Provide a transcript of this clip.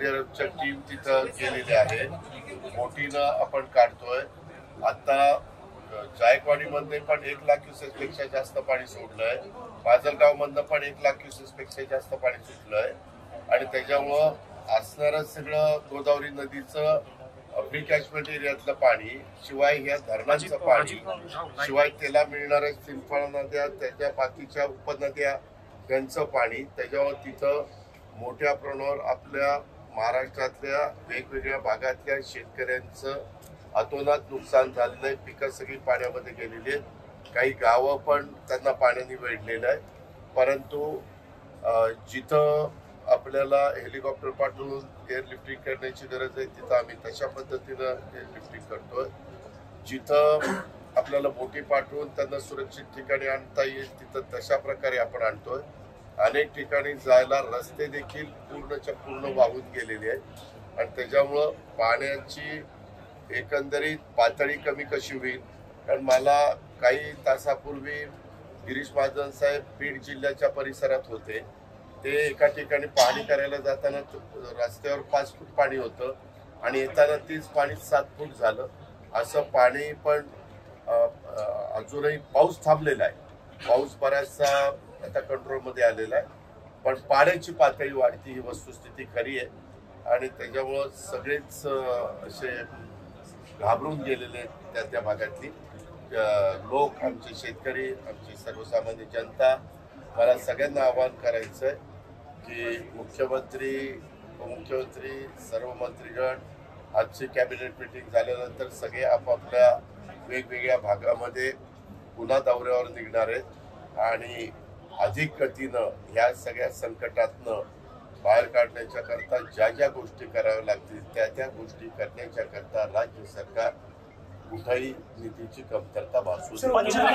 एसडीआरएफच्या team तिथं गेलेली आहे. बोटीनं आपण काढतोय. आता जायकवाडी मध्ये पण 1 लाख क्युसेस पेक्षा जास्त पाणी सोडलंय. माजलगाव मधनं पण 1 लाख क्युसेस पेक्षा जास्त पाणी सुटलंय आणि त्याच्यामुळं असणारं सगळं गोदावरी नदीचं प्री कॅचमेंट एरियातलं पाणी, शिवाय ह्या धरणांचं पाणी, शिवाय त्याला मिळणाऱ्या सिंफळ नद्या, त्याच्या बाकीच्या उपनद्या त्यांचं पाणी, त्याच्यावर तिथं मोठ्या प्रमाणावर आपल्या महाराष्ट्रातल्या वेगवेगळ्या भागातल्या शेतकऱ्यांचं अतोनात नुकसान झालेलं आहे. पिकं सगळी पाण्यामध्ये गेलेली आहेत. काही गावं पण त्यांना पाण्याने वेढलेलं आहे. परंतु जिथं आपल्याला हेलिकॉप्टर पाठवून एअरलिफ्टिंग करण्याची गरज आहे तिथं आम्ही तशा पद्धतीनं एअरलिफ्टिंग करतोय. जिथं आपल्याला बोटी पाठवून त्यांना सुरक्षित ठिकाणी आणता येईल तिथं तशा प्रकारे आपण आणतोय. अनेक ठिकाणी जायला रस्ते देखील पूर्णच्या पूर्ण वाहून गेलेले आहेत आणि त्याच्यामुळं पाण्याची एकंदरीत पातळी कमी कशी होईल. कारण मला काही तासापूर्वी गिरीश महाजन साहेब बीड जिल्ह्याच्या परिसरात होते. ते एका ठिकाणी पाहणी करायला जाताना रस्त्यावर 5 फूट पाणी होतं आणि येताना तीच पाणी 7 फूट झालं. असं पाणी पण अजूनही पाऊस थांबलेला आहे. पाऊस बराचसा आता कंट्रोलमध्ये आलेला आहे, पण पाण्याची पातळी वाढती ही वस्तुस्थिती खरी आहे आणि त्याच्यामुळं सगळेच असे घाबरून गेलेले त्या भागातली लोक, आमचे शेतकरी, आमची सर्वसामान्य जनता. मला सगळ्यांना आवाहन करायचं आहे की मुख्यमंत्री, उपमुख्यमंत्री, सर्व मंत्रीगण आजची कॅबिनेट मीटिंग झाल्यानंतर सगळे आपापल्या वेगवेगळ्या भागामध्ये पुन्हा दौऱ्यावर निघणार आहेत आणि अधिक गतीनं ह्या सगळ्या संकटातनं बाहेर काढण्याच्या करता ज्या ज्या गोष्टी कराव्या लागतील त्या गोष्टी करण्याच्या करता राज्य सरकार कुठेही निधीची कमतरता भासू नये.